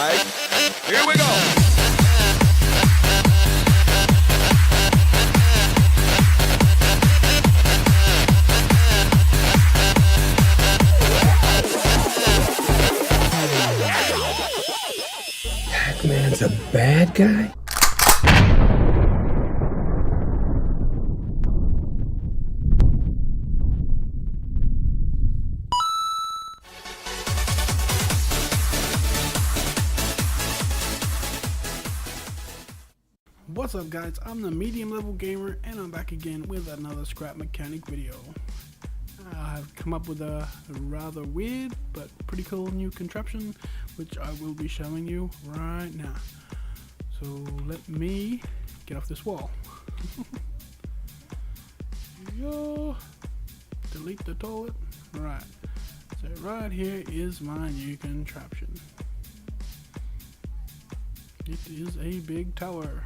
right, here we go. Pac-Man's a bad guy? What's up guys, I'm the medium level gamer and I'm back again with another scrap mechanic video. I've come up with a rather weird but pretty cool new contraption which I will be showing you right now. So let me get off this wall. Here we go. Delete the toilet. Right. So right here is my new contraption. It is a big tower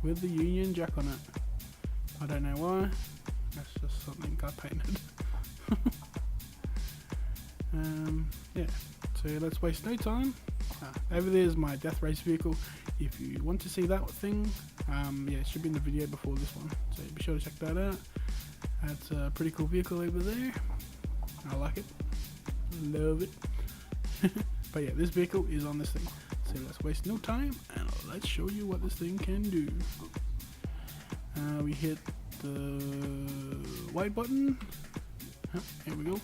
with the Union Jack on it. I don't know why. That's just something I painted. Yeah. So let's waste no time. Over there is my death race vehicle. If you want to see that thing, yeah, it should be in the video before this one. So be sure to check that out. That's a pretty cool vehicle over there. I like it. Love it. But yeah, this vehicle is on this thing. So let's waste no time and let's show you what this thing can do. We hit the white button. Here we go.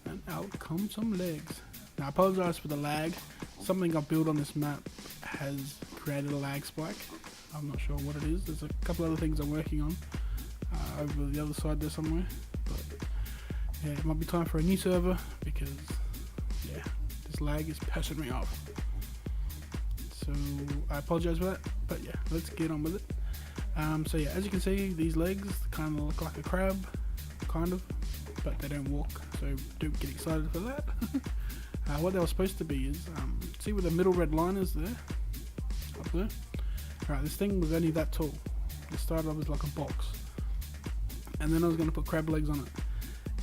And out come some legs. Now I apologize for the lag. Something I built on this map has created a lag spike. I'm not sure what it is. There's a couple other things I'm working on over the other side there somewhere. But yeah, it might be time for a new server because yeah, this lag is pissing me off. So I apologize for that, but yeah, let's get on with it. So yeah, as you can see, these legs kind of look like a crab, kind of, but they don't walk, so don't get excited for that. What they were supposed to be is, see where the middle red line is there? Up there? Alright, this thing was only that tall. It started off as like a box. And then I was going to put crab legs on it.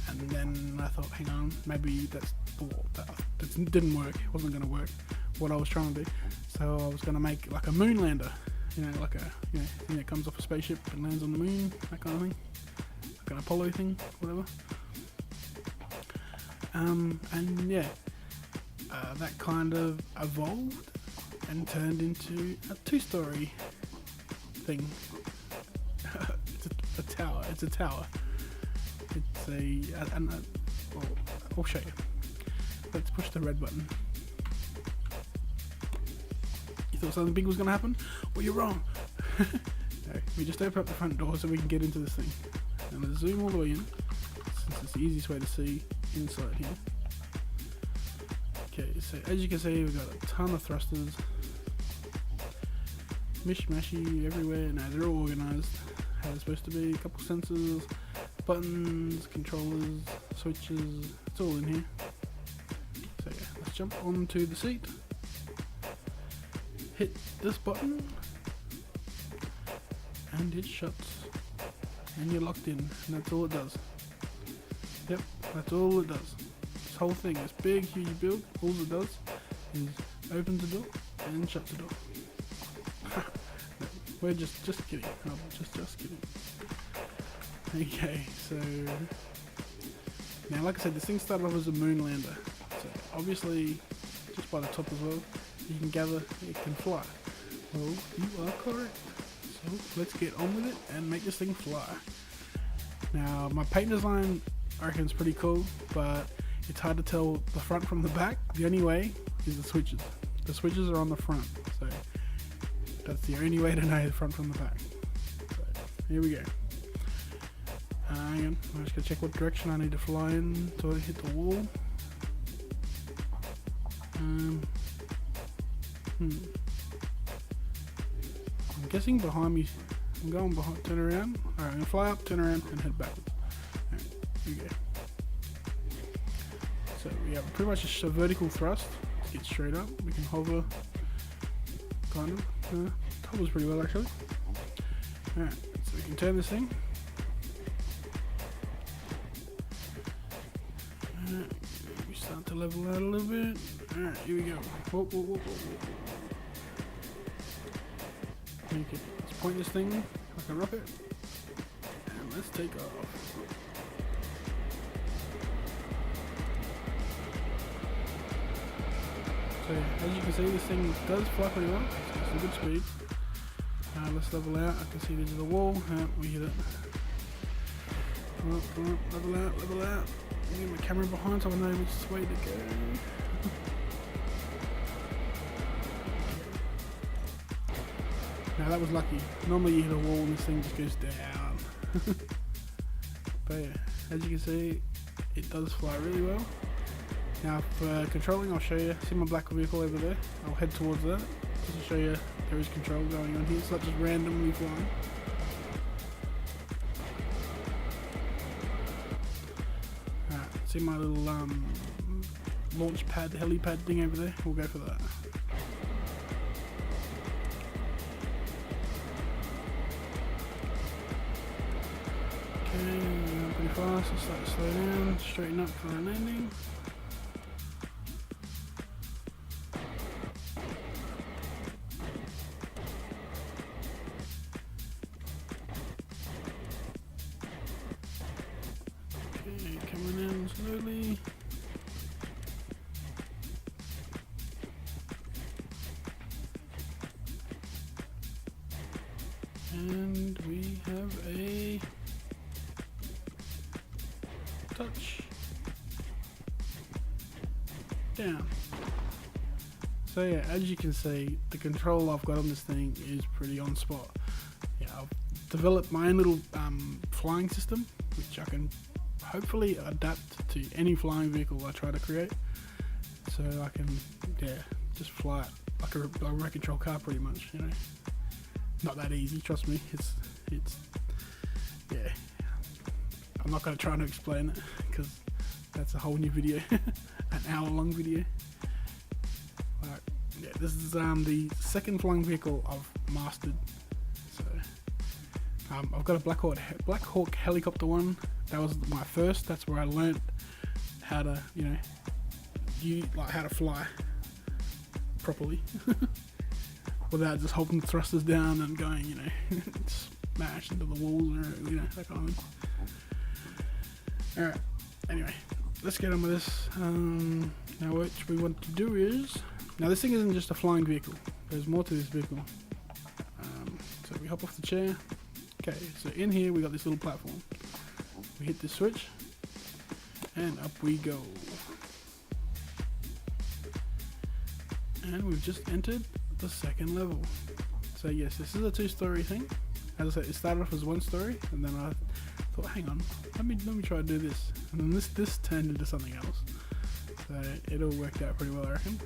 And then I thought, hang on, maybe that didn't work. It wasn't going to work, what I was trying to do. So I was going to make like a moon lander. You know, like a thing that comes off a spaceship and lands on the moon, that kind of thing. Like an Apollo thing, whatever. And yeah, that kind of evolved and turned into a two-story thing. It's a tower. It's a tower. It's I'll show you. Let's push the red button. You thought something big was going to happen? Well, you're wrong. No, we just open up the front door so we can get into this thing. And let's zoom all the way in, since it's the easiest way to see inside here. Okay, so as you can see, we've got a ton of thrusters. Mishmashy everywhere. Now they're all organised how they're supposed to be. A couple sensors, buttons, controllers, switches. It's all in here. So yeah, let's jump onto the seat. Hit this button and it shuts and you're locked in, and that's all it does. Yep, that's all it does. This whole thing, this big huge build, all it does is opens the door and shuts the door. We're just kidding. I'm just kidding. Okay, so now like I said, this thing started off as a moon lander. So obviously just by the top as well, you can gather it can fly. Well, you are correct. So let's get on with it and make this thing fly. Now my paint design I reckon is pretty cool, but it's hard to tell the front from the back. The only way is the switches. The switches are on the front, so that's the only way to know the front from the back. So here we go. Hang on, I'm just gonna check what direction I need to fly in so I hit the wall. I'm guessing behind me. I'm going behind, turn around. Alright, I'm gonna fly up, turn around, and head backwards. Alright, here we go. So we have pretty much just a vertical thrust. Let's get straight up. We can hover, kind of. Hovers pretty well actually. Alright, so we can turn this thing. We Start to level out a little bit. Alright, here we go. Whoa, whoa, whoa, whoa, whoa. Okay, let's point this thing like a rocket. And let's take off. So yeah, as you can see, this thing does fly pretty well. It's got some good speed. Let's level out. I can see there's the wall. We hit it. Come on, level out, level out. Get my camera behind so I know which way to go. Now that was lucky. Normally you hit a wall and this thing just goes down. But yeah, as you can see, it does fly really well. Now for controlling, I'll show you. See my black vehicle over there? I'll head towards that just to show you there is control going on here. It's not just randomly flying. Alright, see my little launch pad, helipad thing over there? We'll go for that. Okay, going pretty fast. I'll start to slow down, straighten up for a landing. Okay, coming in slowly. And we have a touch down. So yeah, as you can see, the control I've got on this thing is pretty on spot. Yeah, I've developed my own little flying system, which I can hopefully adapt to any flying vehicle I try to create. So I can, yeah, just fly it like a remote control car pretty much, you know. Not that easy, trust me. It's yeah. I'm not going to try to explain it because that's a whole new video, an hour-long video. Right, yeah, this is the second flying vehicle I've mastered. So I've got a Black Hawk helicopter one. That was my first. That's where I learnt how to, how to fly properly. Without just holding the thrusters down and going, smash into the walls or, that kind of thing. Alright, anyway, let's get on with this. Now what we want to do is, now this thing isn't just a flying vehicle, there's more to this vehicle. So we hop off the chair. Okay, so in here we got this little platform. We hit the switch, and up we go. And we've just entered the second level. So yes, this is a two-story thing. As I said, it started off as one story, and then I thought, hang on, let me try to do this, and then this turned into something else. So it all worked out pretty well, I reckon.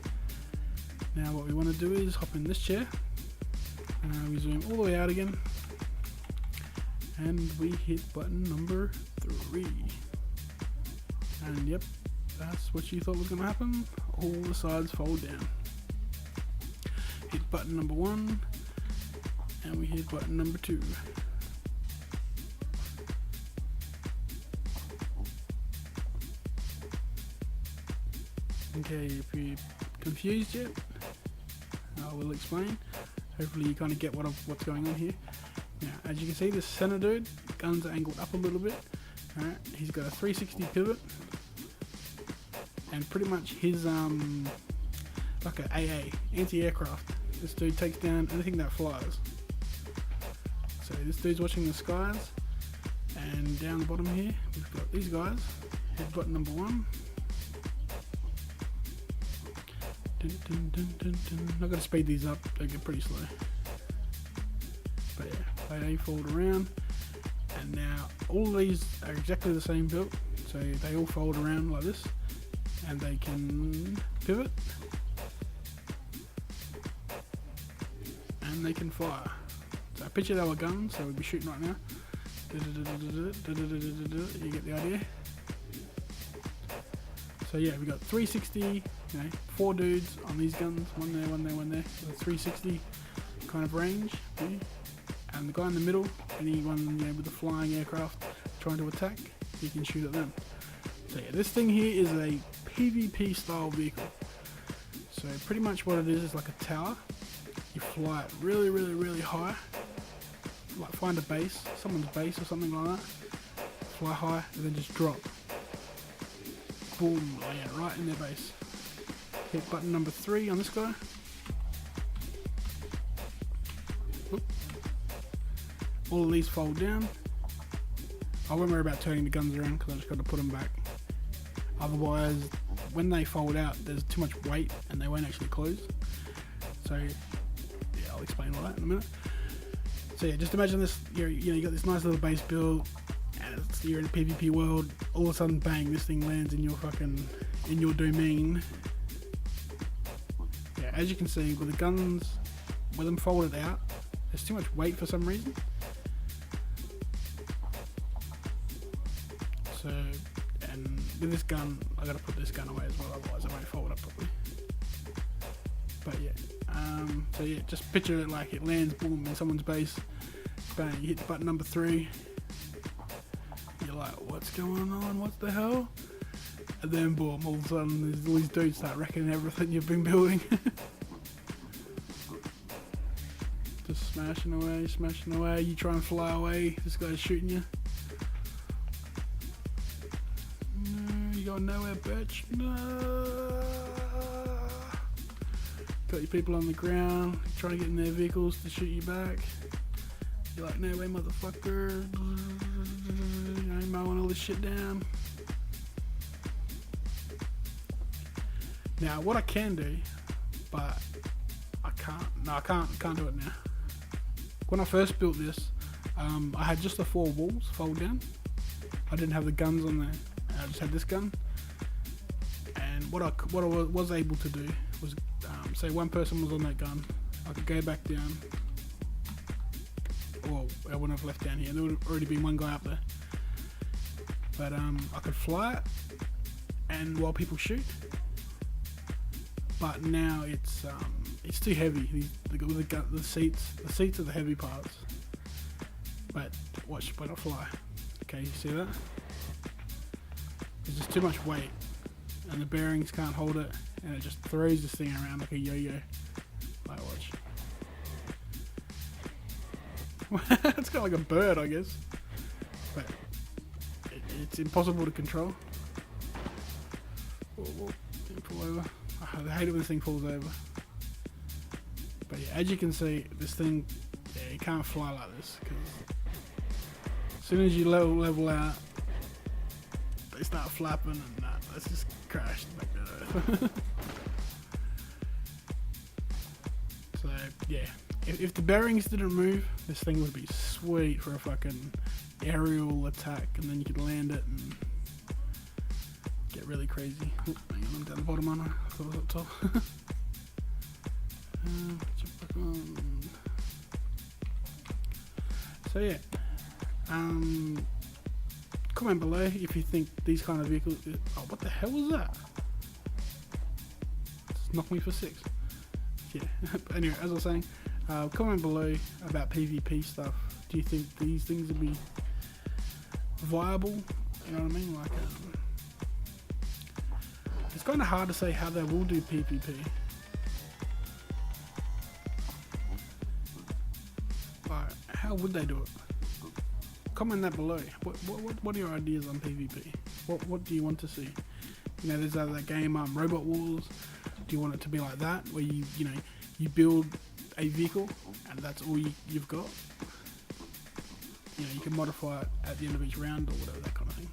Now what we want to do is hop in this chair. We zoom all the way out again, and we hit button number 3. And yep, that's what you thought was going to happen. All the sides fold down. Hit button number 1, and we hit button number 2. Okay, if you're confused yet, I will explain. Hopefully you kind of get what's going on here. Now, as you can see, this center dude, guns are angled up a little bit. Alright, he's got a 360 pivot, and pretty much his like a AA, anti-aircraft. This dude takes down anything that flies. So this dude's watching the skies, and down the bottom here we've got these guys. Hit button number 1. Dun, dun, dun, dun, dun. Not gonna speed these up, they get pretty slow. But yeah, they fold around, and now all of these are exactly the same build, so they all fold around like this, and they can pivot, and they can fire. So I picture they were guns, so we'd be shooting right now. You get the idea. So yeah, we got 360, 4 dudes on these guns, one there, one there, one there. So 360 kind of range. And the guy in the middle, anyone with a flying aircraft trying to attack, you can shoot at them. So yeah, this thing here is a PvP style vehicle. So pretty much what it is like a tower. You fly it really, really, really high. Like find a base, someone's base or something like that. Fly high and then just drop. Boom, oh yeah, right in their base. Hit button number 3 on this guy. Oop. All of these fold down. I won't worry about turning the guns around because I just got to put them back. Otherwise, when they fold out, there's too much weight and they won't actually close. So, yeah, I'll explain all that in a minute. So yeah, just imagine this. You got this nice little base build, and you're in a PvP world. All of a sudden, bang! This thing lands in your domain. Yeah, as you can see, with the guns, with them folded out, there's too much weight for some reason. So, and with this gun, I gotta put this gun away as well, otherwise I won't fold up properly. But yeah, so yeah, just picture it like it lands, boom, in someone's base, bang, you hit the button number 3, you're like, what's going on, what the hell? And then boom, all of a sudden, all these dudes start wrecking everything you've been building. Just smashing away, you try and fly away, this guy's shooting you. You going nowhere, bitch. No. Got your people on the ground, trying to get in their vehicles to shoot you back. You're like, no way, motherfucker. You mowing all this shit down. Now, what I can do, but I can't. No, I can't do it now. When I first built this, I had just the 4 walls fold down. I didn't have the guns on there. I just had this gun, and what I was able to do was, say one person was on that gun, I could go back down, or I wouldn't have left down here, there would have already been one guy up there, but I could fly it, and while people shoot, but now it's too heavy, the seats are the heavy parts, but watch when I fly, okay, you see that? There's just too much weight, and the bearings can't hold it, and it just throws this thing around like a yo-yo. Like, watch. It's kind of like a bird, I guess, but it's impossible to control. Pull over. I hate it when this thing falls over. But yeah, as you can see, this thing, yeah, you can't fly like this, because as soon as you level out, they start flapping and let's just crash back to earth. So yeah, if the bearings didn't move, this thing would be sweet for a fucking aerial attack, and then you could land it and get really crazy. Oh, hang on, I'm down the bottom, aren't I? I thought I was up top. Jump back on. So yeah, comment below if you think these kind of vehicles. Oh, what the hell was that? Just knocked me for 6. Yeah. Anyway, as I was saying, comment below about PvP stuff. Do you think these things will be viable? You know what I mean? Like, it's kind of hard to say how they will do PvP. Like, how would they do it? Comment that below. What are your ideas on PvP? What do you want to see? You know, there's that game Robot Wars. Do you want it to be like that, where you build a vehicle and that's all you've got? You know, you can modify it at the end of each round or whatever, that kind of thing.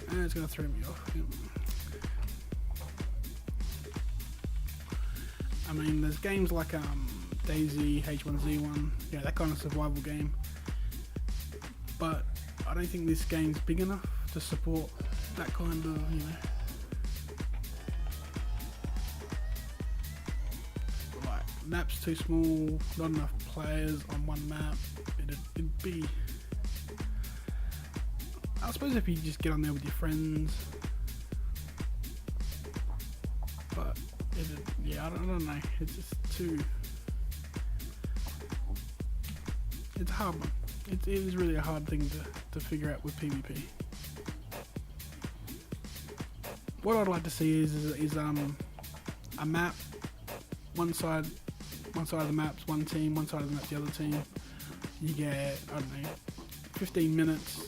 And it's gonna throw me off. Yep. I mean, there's games like DayZ, H1Z1, yeah, that kind of survival game. But I don't think this game's big enough to support that kind of, like, map's too small, not enough players on one map. It'd be, I suppose if you just get on there with your friends, but yeah, I don't know, it's just too, it's a hard one. It is really a hard thing to figure out with PvP. what I'd like to see is a map. One side of the map's one team, one side of the map's the other team. You get, I don't know, 15 minutes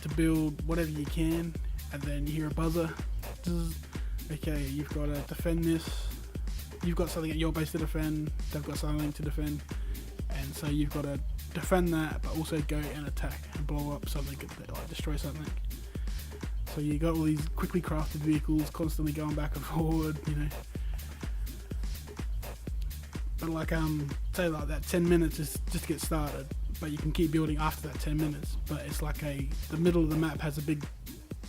to build whatever you can, and then you hear a buzzer. Okay, you've got to defend this. You've got something at your base to defend. They've got something to defend, and so you've got to defend that, but also go and attack and blow up something, like destroy something. So you got all these quickly crafted vehicles constantly going back and forward, you know. But like say like that 10 minutes is just to get started, but you can keep building after that 10 minutes. But it's like the middle of the map has a big,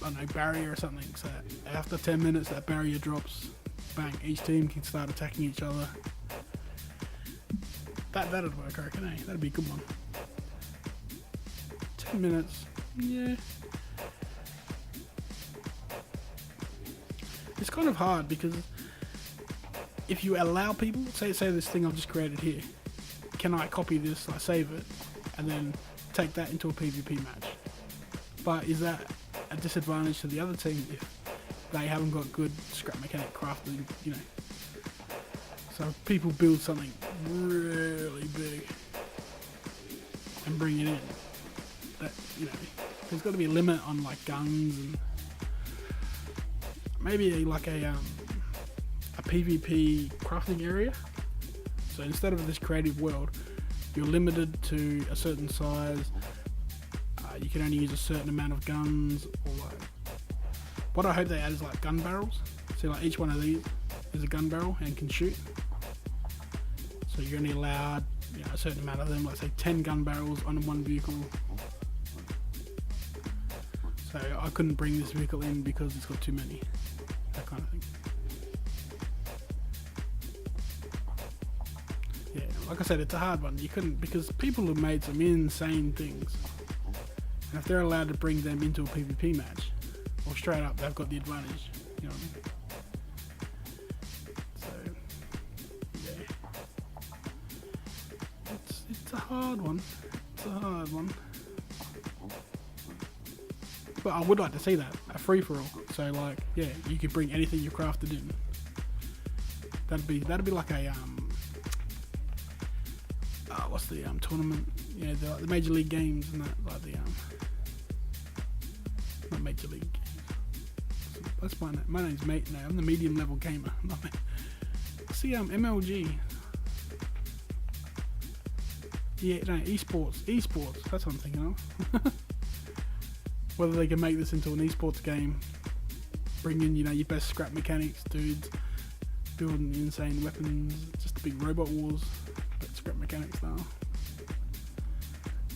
I don't know, barrier or something. So after 10 minutes, that barrier drops. Bang! Each team can start attacking each other. That'd work, I reckon. Eh? That'd be a good one. 10 minutes, yeah. It's kind of hard because if you allow people, say this thing I've just created here, can I copy this, I save it, and then take that into a PvP match? But is that a disadvantage to the other team if they haven't got good scrap mechanic crafting, you know? So if people build something really big and bring it in, that, you know, there's got to be a limit on like guns and maybe like a PvP crafting area. So instead of this creative world, you're limited to a certain size. You can only use a certain amount of guns, or like, what I hope they add is like gun barrels. So like each one of these is a gun barrel and can shoot. So you're only allowed, you know, a certain amount of them, like say 10 gun barrels on one vehicle. So I couldn't bring this vehicle in because it's got too many. That kind of thing. Yeah, like I said, it's a hard one. You couldn't, because people have made some insane things. And if they're allowed to bring them into a PvP match, well, straight up, they've got the advantage. You know what I mean? So, yeah. It's a hard one. It's a hard one. But I would like to see that, a free-for-all. So like, yeah, you could bring anything you crafted in. That'd be like a what's the tournament? Yeah, the Major League games and that, like the not Major League games. That's my name. My name's Mate now. I'm the medium level gamer. See MLG. Yeah, no, esports. That's what I'm thinking of. Whether they can make this into an esports game, bring in, you know, your best scrap mechanics, dudes, building insane weapons, just a big robot wars, but scrap mechanics style.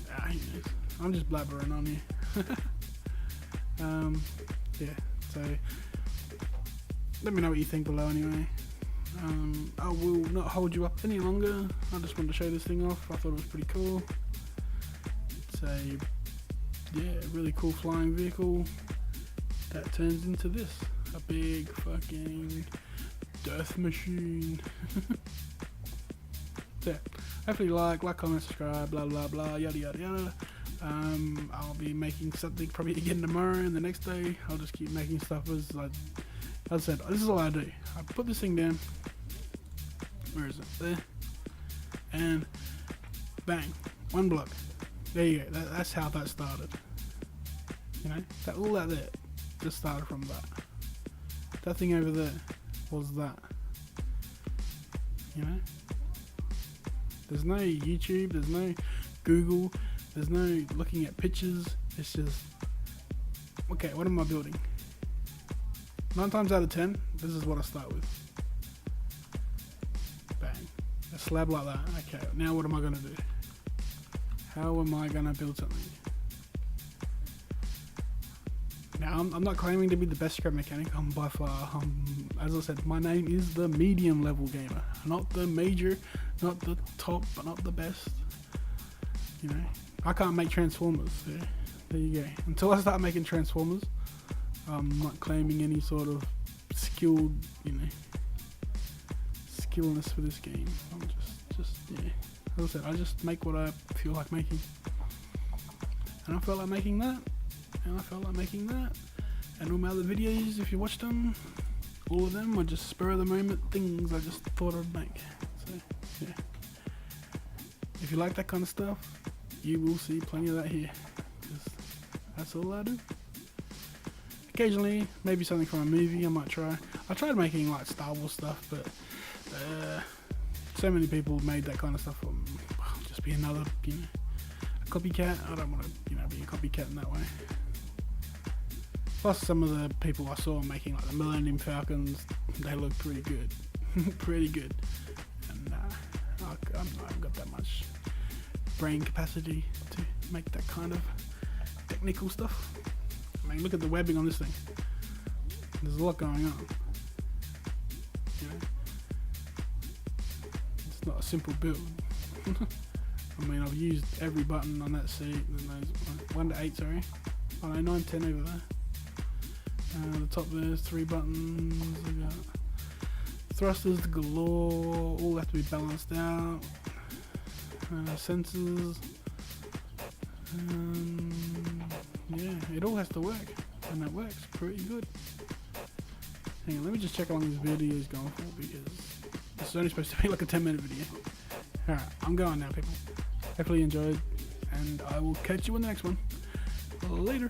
Who knows? I'm just blabbering on here. Yeah, so let me know what you think below anyway. I will not hold you up any longer. I just wanted to show this thing off. I thought it was pretty cool. It's a really cool flying vehicle that turns into this, a big fucking death machine. So, hopefully like, comment, subscribe, blah blah blah, yada yada yada. I'll be making something probably again tomorrow, and the next day I'll just keep making stuff as I said. This is all I do. I put this thing down. Where is it? There. And bang, one block. There you go. That's how that started. You know, all that there just started from that. That thing over there was that. You know, there's no YouTube, there's no Google, there's no looking at pictures. It's just, okay, what am I building? 9 times out of 10, this is what I start with. Bang, a slab like that. Okay, now what am I gonna do? How am I gonna build something? Now, I'm not claiming to be the best scrap mechanic. I'm by far, as I said, my name is the medium level gamer. Not the major, not the top, but not the best. You know, I can't make Transformers. So there you go. Until I start making Transformers, I'm not claiming any sort of skilled, you know, skillness for this game. I'm just yeah. As I said, I just make what I feel like making. And I felt like making that. And I felt like making that. And all my other videos, if you watched them, all of them are just spur of the moment things I just thought I'd make. So, yeah. If you like that kind of stuff, you will see plenty of that here. 'Cause that's all I do. Occasionally, maybe something from a movie I might try. I tried making like Star Wars stuff, but so many people made that kind of stuff. I'll just be another, a copycat. I don't want to, be a copycat in that way. Plus, some of the people I saw making like the Millennium Falcons, they look pretty good, pretty good. And I haven't got that much brain capacity to make that kind of technical stuff. I mean, look at the webbing on this thing. There's a lot going on. It's not a simple build. I mean, I've used every button on that seat. And those 1 to 8, sorry. Oh no, 9, 10 over there. The top there's 3 buttons. I got thrusters galore. All have to be balanced out. Sensors. Yeah, it all has to work, and that works pretty good. Hang on, let me just check how long this video is going for, because this is only supposed to be like a 10-minute video. Alright, I'm going now, people. Hopefully you enjoyed, and I will catch you in the next one. Later.